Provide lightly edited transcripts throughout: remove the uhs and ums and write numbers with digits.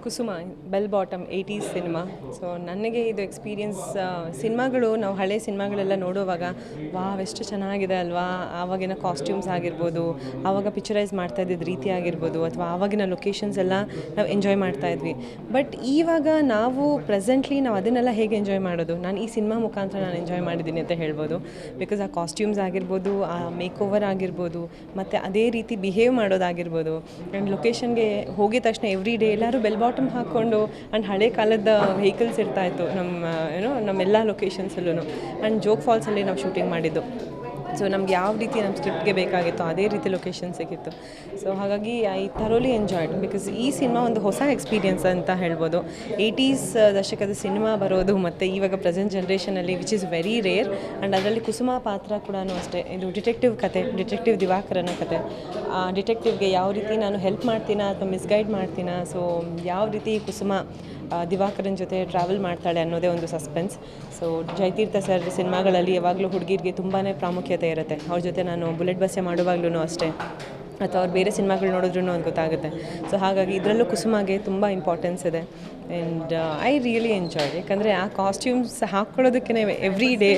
ಕುಸುಮ bell bottom 80s cinema. So ನನಗೆ ಇದು experience, ಸಿನಿಮಾಗಳು ನಾವು ಹಳೆ ಸಿನಿಮಾಗಳೆಲ್ಲ ನೋಡುವಾಗ ವಾವ್ ಎಷ್ಟು ಚೆನ್ನಾಗಿದೆ ಅಲ್ವಾ, ಆವಾಗಿನ ಕಾಸ್ಟ್ಯೂಮ್ಸ್ ಆಗಿರ್ಬೋದು, ಆವಾಗ ಪಿಕ್ಚರೈಸ್ ಮಾಡ್ತಾ ಇದ್ದಿದ್ದು ರೀತಿ ಆಗಿರ್ಬೋದು, ಅಥವಾ ಆವಾಗಿನ ಲೊಕೇಶನ್ಸ್ ಎಲ್ಲ ನಾವು ಎಂಜಾಯ್ ಮಾಡ್ತಾ ಇದ್ವಿ. ಬಟ್ ಇವಾಗ ನಾವು ಪ್ರೆಸೆಂಟ್ಲಿ ನಾವು ಅದನ್ನೆಲ್ಲ ಹೇಗೆ ಎಂಜಾಯ್ ಮಾಡೋದು, ನಾನು ಈ ಸಿನಿಮಾ ಮುಖಾಂತರ ನಾನು ಎಂಜಾಯ್ ಮಾಡಿದ್ದೀನಿ ಅಂತ ಹೇಳ್ಬೋದು. ಬಿಕಾಸ್ ಆ ಕಾಸ್ಟ್ಯೂಮ್ಸ್ ಆಗಿರ್ಬೋದು, ಆ ಮೇಕ್ ಓವರ್ ಆಗಿರ್ಬೋದು, ಮತ್ತು ಅದೇ ರೀತಿ ಬಿಹೇವ್ ಮಾಡೋದಾಗಿರ್ಬೋದು. ಆ್ಯಂಡ್ ಲೊಕೇಶನ್ಗೆ ಹೋಗಿದ ತಕ್ಷಣ ಎವ್ರಿ ಡೇ ಎಲ್ಲರೂ ಬೆಲ್ ಬಾಟಮ್ ಹಾಕ್ಕೊಂಡು ಆ್ಯಂಡ್ ಹಳೆ ಕಾಲದ ವೆಹಿಕಲ್ಸ್ ಇರ್ತಾಯಿತ್ತು ನಮ್ಮೆಲ್ಲ ಲೊಕೇಶನ್ಸಲ್ಲೂ. ಆ್ಯಂಡ್ ಜೋಗ್ ಫಾಲ್ಸಲ್ಲಿ ನಾವು ಶೂಟಿಂಗ್ ಮಾಡಿದ್ದು. ಸೊ ನಮ್ಗೆ ಯಾವ ರೀತಿ ನಮ್ಮ ಸ್ಕ್ರಿಪ್ಟ್ಗೆ ಬೇಕಾಗಿತ್ತು ಅದೇ ರೀತಿ ಲೊಕೇಶನ್ ಸಿಕ್ಕಿತ್ತು. ಸೊ ಹಾಗಾಗಿ ಐ ಥರೋಲಿ ಎಂಜಾಯ್ಡ್. ಬಿಕಾಸ್ ಈ ಸಿನಿಮಾ ಒಂದು ಹೊಸ ಎಕ್ಸ್ಪೀರಿಯನ್ಸ್ ಅಂತ ಹೇಳ್ಬೋದು. 80s ದಶಕದ ಸಿನಿಮಾ ಬರೋದು ಮತ್ತು ಇವಾಗ ಪ್ರೆಸೆಂಟ್ ಜನ್ರೇಷನಲ್ಲಿ which is very rare. And ಅದರಲ್ಲಿ ಕುಸುಮ ಪಾತ್ರ ಕೂಡ ಅಷ್ಟೇ, ಇದು ಡಿಟೆಕ್ಟಿವ್ ಕತೆ, ಡಿಟೆಕ್ಟಿವ್ ದಿವಾಕರನ ಕತೆ. ಡಿಟೆಕ್ಟಿವ್ಗೆ ಯಾವ ರೀತಿ ನಾನು ಹೆಲ್ಪ್ ಮಾಡ್ತೀನಾ ಅಥವಾ ಮಿಸ್ಗೈಡ್ ಮಾಡ್ತೀನಾ, ಸೊ ಯಾವ ರೀತಿ ಕುಸುಮ ದಿವಾಕರನ ಜೊತೆ ಟ್ರಾವೆಲ್ ಮಾಡ್ತಾಳೆ ಅನ್ನೋದೇ ಒಂದು ಸಸ್ಪೆನ್ಸ್. ಸೊ ಜಯತೀರ್ಥ ಸರ್ ಸಿನಿಮಾಗಳಲ್ಲಿ ಯಾವಾಗಲೂ ಹುಡುಗಿರಿಗೆ ತುಂಬಾ ಪ್ರಾಮುಖ್ಯತೆ ಇರುತ್ತೆ. ಅವ್ರ ಜೊತೆ ನಾನು ಬುಲೆಟ್ ಬಸ್ಸೆ ಮಾಡುವಾಗ್ಲೂ ಅಷ್ಟೇ, ಅಥವಾ ಅವ್ರು ಬೇರೆ ಸಿನಿಮಾಗಳು ನೋಡಿದ್ರೂ ಅದು ಗೊತ್ತಾಗುತ್ತೆ. ಸೊ ಹಾಗಾಗಿ ಇದರಲ್ಲೂ ಕುಸುಮಾಗೆ ತುಂಬ ಇಂಪಾರ್ಟೆನ್ಸ್ ಇದೆ. And I really enjoy. ಯಾಕಂದರೆ ಆ ಕಾಸ್ಟ್ಯೂಮ್ಸ್ ಹಾಕ್ಕೊಳ್ಳೋದಕ್ಕೆ ಎವ್ರಿ ಡೇ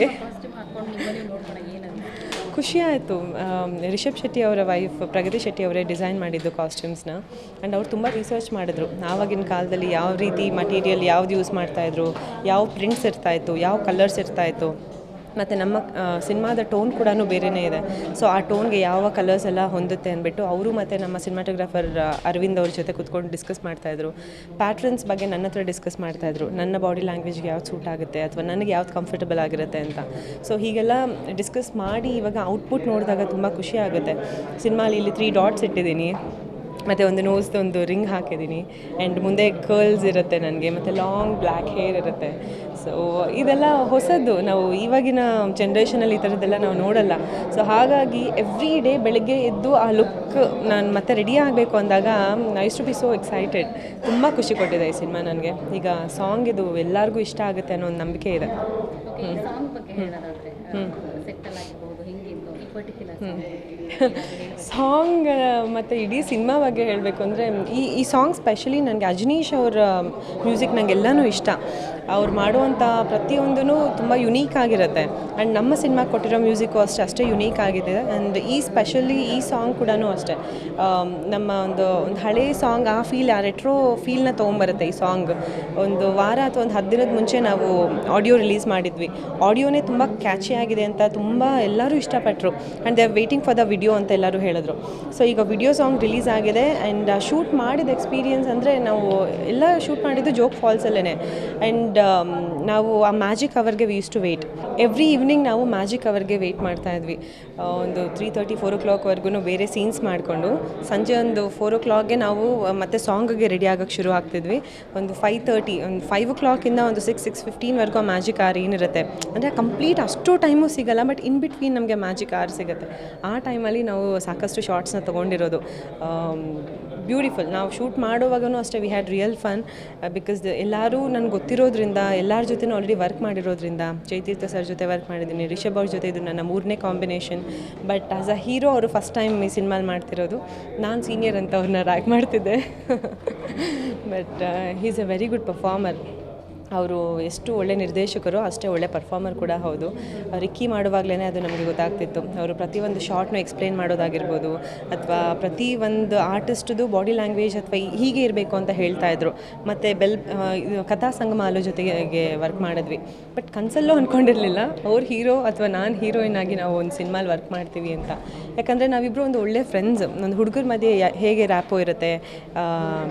ಖುಷಿ ಆಯಿತು. ರಿಷಬ್ ಶೆಟ್ಟಿ ಅವರ ವೈಫ್ ಪ್ರಗತಿ ಶೆಟ್ಟಿ ಅವರೇ ಡಿಸೈನ್ ಮಾಡಿದ್ದು ಕಾಸ್ಟ್ಯೂಮ್ಸ್ನ. ಆ್ಯಂಡ್ ಅವ್ರು ತುಂಬ ರಿಸರ್ಚ್ ಮಾಡಿದ್ರು, ಆವಾಗಿನ ಕಾಲದಲ್ಲಿ ಯಾವ ರೀತಿ ಮಟೀರಿಯಲ್ ಯಾವ್ದು ಯೂಸ್ ಮಾಡ್ತಾಯಿದ್ರು, ಯಾವ ಪ್ರಿಂಟ್ಸ್ ಇರ್ತಾಯಿತ್ತು, ಯಾವ ಕಲರ್ಸ್ ಇರ್ತಾಯಿತ್ತು, ಮತ್ತು ನಮ್ಮ ಸಿನಿಮಾದ ಟೋನ್ ಕೂಡ ಬೇರೆಯೇ ಇದೆ. ಸೊ ಆ ಟೋನ್ಗೆ ಯಾವ ಕಲರ್ಸ್ ಎಲ್ಲ ಹೊಂದುತ್ತೆ ಅಂದ್ಬಿಟ್ಟು ಅವರು ಮತ್ತು ನಮ್ಮ ಸಿನಿಮಾಟೋಗ್ರಾಫರ್ ಅರವಿಂದ್ ಅವ್ರ ಜೊತೆ ಕೂತ್ಕೊಂಡು ಡಿಸ್ಕಸ್ ಮಾಡ್ತಾಯಿದ್ರು. ಪ್ಯಾಟ್ರನ್ಸ್ ಬಗ್ಗೆ ನನ್ನ ಹತ್ರ ಡಿಸ್ಕಸ್ ಮಾಡ್ತಾಯಿದ್ರು, ನನ್ನ ಬಾಡಿ ಲ್ಯಾಂಗ್ವೇಜ್ಗೆ ಯಾವ್ದು ಸೂಟ್ ಆಗುತ್ತೆ ಅಥವಾ ನನಗೆ ಯಾವ್ದು ಕಂಫರ್ಟಬಲ್ ಆಗಿರುತ್ತೆ ಅಂತ. ಸೊ ಹೀಗೆಲ್ಲ ಡಿಸ್ಕಸ್ ಮಾಡಿ ಇವಾಗ ಔಟ್ಪುಟ್ ನೋಡಿದಾಗ ತುಂಬ ಖುಷಿ ಆಗುತ್ತೆ. ಸಿನಿಮಾಲಿ ಇಲ್ಲಿ 3 ಡಾಟ್ಸ್ ಇಟ್ಟಿದ್ದೀನಿ, ಮತ್ತು ಒಂದು ನೋಸ್ದೊಂದು ರಿಂಗ್ ಹಾಕಿದ್ದೀನಿ, ಆ್ಯಂಡ್ ಮುಂದೆ ಕರ್ಲ್ಸ್ ಇರುತ್ತೆ ನನಗೆ, ಮತ್ತು ಲಾಂಗ್ ಬ್ಲ್ಯಾಕ್ ಹೇರ್ ಇರುತ್ತೆ. ಸೊ ಇದೆಲ್ಲ ಹೊಸದು, ನಾವು ಇವಾಗಿನ ಜನ್ರೇಷನಲ್ಲಿ ಈ ಥರದ್ದೆಲ್ಲ ನಾವು ನೋಡಲ್ಲ. ಸೊ ಹಾಗಾಗಿ ಎವ್ರಿ ಡೇ ಬೆಳಗ್ಗೆ ಎದ್ದು ಆ ಲುಕ್ ನಾನು ಮತ್ತೆ ರೆಡಿ ಆಗಬೇಕು ಅಂದಾಗ I use to be so excited. ತುಂಬ ಖುಷಿ ಕೊಟ್ಟಿದೆ ಈ ಸಿನಿಮಾ ನನಗೆ. ಈಗ ಸಾಂಗ್ ಇದು ಎಲ್ಲರಿಗೂ ಇಷ್ಟ ಆಗುತ್ತೆ ಅನ್ನೋ ಒಂದು ನಂಬಿಕೆ ಇದೆ. ಸಾಂಗ್ ಮತ್ತು ಇಡೀ ಸಿನಿಮಾ ಬಗ್ಗೆ ಹೇಳಬೇಕು ಅಂದರೆ ಈ ಸಾಂಗ್ ಸ್ಪೆಷಲಿ ನನಗೆ ಅಜನೀಶ್ ಅವರ ಮ್ಯೂಸಿಕ್ ನನಗೆಲ್ಲನೂ ಇಷ್ಟ. ಅವ್ರು ಮಾಡುವಂಥ ಪ್ರತಿಯೊಂದೂ ತುಂಬ ಯುನೀಕ್ ಆಗಿರುತ್ತೆ. ಆ್ಯಂಡ್ ನಮ್ಮ ಸಿನಿಮಾಗೆ ಕೊಟ್ಟಿರೋ ಮ್ಯೂಸಿಕ್ಕು ಅಷ್ಟೇ ಯುನೀಕ್ ಆಗಿದೆ. ಆ್ಯಂಡ್ ಸ್ಪೆಷಲಿ ಈ ಸಾಂಗ್ ಕೂಡ ಅಷ್ಟೇ, ನಮ್ಮ ಒಂದು ಹಳೇ ಸಾಂಗ್ ಆ ಫೀಲ್, ಆ ರೆಟ್ರೋ ಫೀಲ್ನ ತೊಗೊಂಬರುತ್ತೆ ಈ ಸಾಂಗ್. ಒಂದು ವಾರ ಅಥವಾ ಒಂದು 10 ದಿನದ ಮುಂಚೆ ನಾವು ಆಡಿಯೋ ರಿಲೀಸ್ ಮಾಡಿದ್ವಿ. ಆಡಿಯೋನೇ ತುಂಬ ಕ್ಯಾಚಿ ಆಗಿದೆ ಅಂತ ತುಂಬ ಎಲ್ಲರೂ ಇಷ್ಟಪಟ್ಟರು. And they are waiting for the video ಅಂತ ಎಲ್ಲರೂ ಹೇಳಿದ್ರು. ಸೊ ಈಗ ವಿಡಿಯೋ ಸಾಂಗ್ ರಿಲೀಸ್ ಆಗಿದೆ. ಆ್ಯಂಡ್ ಶೂಟ್ ಮಾಡಿದ ಎಕ್ಸ್ಪೀರಿಯನ್ಸ್ ಅಂದರೆ ನಾವು ಎಲ್ಲ ಶೂಟ್ ಮಾಡಿದ್ದು ಜೋಗ್ ಫಾಲ್ಸಲ್ಲೇ. ಆ್ಯಂಡ್ ನಾವು ಆ ಮ್ಯಾಜಿಕ್ ಅವರ್ಗೆ we use to wait. Every evening ನಾವು ಮ್ಯಾಜಿಕ್ ಅವರ್ಗೆ ವೇಟ್ ಮಾಡ್ತಾಯಿದ್ವಿ. ಒಂದು 3:30-4 o'clockವರೆಗೂ ಬೇರೆ ಸೀನ್ಸ್ ಮಾಡಿಕೊಂಡು ಸಂಜೆ ಒಂದು 4 o'clockಗೆ ನಾವು ಮತ್ತೆ ಸಾಂಗ್ಗೆ ರೆಡಿ ಆಗೋಕ್ಕೆ ಶುರು ಆಗ್ತಿದ್ವಿ. ಒಂದು 5:30, ಒಂದು 5 o'clockಯಿಂದ ಒಂದು 6:15ವರೆಗೂ ಆ ಮ್ಯಾಜಿಕ್ ಆರ್ ಏನಿರುತ್ತೆ, ಅಂದರೆ ಕಂಪ್ಲೀಟ್ ಅಷ್ಟು ಟೈಮು ಸಿಗಲ್ಲ, ಬಟ್ ಇನ್ ಬಿಟ್ವೀನ್ ನಮಗೆ ಮ್ಯಾಜಿಕ್ ಆರ್ ಸಿಗುತ್ತೆ. ಆ ಟೈಮಲ್ಲಿ ನಾವು ಸಾಕಷ್ಟು ಶಾರ್ಟ್ಸ್ನ ತೊಗೊಂಡಿರೋದು. ಬ್ಯೂಟಿಫುಲ್. ನಾವು ಶೂಟ್ ಮಾಡುವಾಗೂ ಅಷ್ಟೇ we had real fun. Because ಎಲ್ಲರೂ ನನಗೆ ಗೊತ್ತಿರೋದ್ರಿಂದ, ಎಲ್ಲರ ಜೊತೆ ಆಲ್ರೆಡಿ ವರ್ಕ್ ಮಾಡಿರೋದ್ರಿಂದ, ಜಯತೀರ್ಥ ಸರ್ ಜೊತೆ ವರ್ಕ್ ಮಾಡಿದ್ದೀನಿ, ರಿಷಬ್ ಅವ್ರ ಜೊತೆ ಇದು ನನ್ನ 3ನೇ combination. But as a hero ಅವರು ಫಸ್ಟ್ ಟೈಮ್ ಈ ಸಿನಿಮಾಲಿ ಮಾಡ್ತಿರೋದು. ನಾನು ಸೀನಿಯರ್ ಅಂತ ಅವ್ರನ್ನ ರ್ಯಾಕ್ ಮಾಡ್ತಿದ್ದೆ. But he is A very good performer. ಅವರು ಎಷ್ಟು ಒಳ್ಳೆ ನಿರ್ದೇಶಕರು ಅಷ್ಟೇ ಒಳ್ಳೆ ಪರ್ಫಾರ್ಮರ್ ಕೂಡ ಹೌದು. ರಿಕ್ಕಿ ಮಾಡುವಾಗಲೇ ಅದು ನಮಗೆ ಗೊತ್ತಾಗ್ತಿತ್ತು. ಅವರು ಪ್ರತಿಯೊಂದು ಶಾರ್ಟ್ನೂ ಎಕ್ಸ್ಪ್ಲೇನ್ ಮಾಡೋದಾಗಿರ್ಬೋದು, ಅಥವಾ ಪ್ರತಿಯೊಂದು ಆರ್ಟಿಸ್ಟ್ದು ಬಾಡಿ ಲ್ಯಾಂಗ್ವೇಜ್ ಅಥವಾ ಹೀಗೆ ಇರಬೇಕು ಅಂತ ಹೇಳ್ತಾಯಿದ್ರು. ಮತ್ತು ಕಥಾ ಸಂಗಮ ಅಲ್ಲೋ ಜೊತೆಗೆ ವರ್ಕ್ ಮಾಡಿದ್ವಿ. ಬಟ್ ಕನಸಲ್ಲೂ ಅಂದ್ಕೊಂಡಿರಲಿಲ್ಲ ಅವ್ರು ಹೀರೋ ಅಥವಾ ನಾನು ಹೀರೋಯಿನ್ ಆಗಿ ನಾವು ಒಂದು ಸಿನಿಮಾಲಿ ವರ್ಕ್ ಮಾಡ್ತೀವಿ ಅಂತ. ಯಾಕಂದರೆ ನಾವಿಬ್ಬರು ಒಂದು ಒಳ್ಳೆ ಫ್ರೆಂಡ್ಸ್. ಒಂದು ಹುಡುಗರ ಮಧ್ಯೆ ಹೇಗೆ ರ್ಯಾಪೋ ಇರುತ್ತೆ,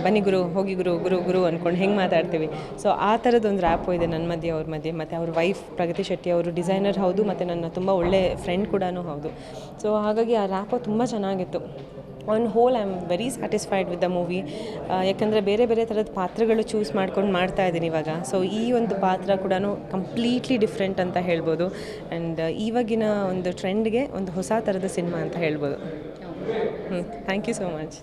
ಬನ್ನಿ ಗುರು, ಹೋಗಿ ಗುರು, ಗುರು ಗುರು ಅಂದ್ಕೊಂಡು ಹೆಂಗೆ ಮಾತಾಡ್ತೀವಿ. ಸೊ ಆ ಥರದ್ದು ಒಂದು ರ್ಯಾಪೋ ಇದೆ ನನ್ನ ಮಧ್ಯೆ, ಅವ್ರ ಮಧ್ಯೆ. ಮತ್ತು ಅವ್ರ ವೈಫ್ ಪ್ರಗತಿ ಶೆಟ್ಟಿ ಅವರು ಡಿಸೈನರ್ ಹೌದು, ಮತ್ತು ನನ್ನ ತುಂಬ ಒಳ್ಳೆ ಫ್ರೆಂಡ್ ಕೂಡ ಹೌದು. ಸೊ ಹಾಗಾಗಿ ಆ ರ್ಯಾಪೋ ತುಂಬ ಚೆನ್ನಾಗಿತ್ತು. On whole I am very satisfied with the movie. ಯಾಕಂದರೆ ಬೇರೆ ಬೇರೆ ಥರದ ಪಾತ್ರಗಳು ಚೂಸ್ ಮಾಡ್ಕೊಂಡು ಮಾಡ್ತಾ ಇದ್ದೀನಿ ಇವಾಗ. ಸೊ ಈ ಒಂದು ಪಾತ್ರ ಕೂಡ ಕಂಪ್ಲೀಟ್ಲಿ ಡಿಫ್ರೆಂಟ್ ಅಂತ ಹೇಳ್ಬೋದು. ಆ್ಯಂಡ್ ಇವಾಗಿನ ಒಂದು ಟ್ರೆಂಡ್ಗೆ ಒಂದು ಹೊಸ ಥರದ ಸಿನಿಮಾ ಅಂತ ಹೇಳ್ಬೋದು. Thank you so much.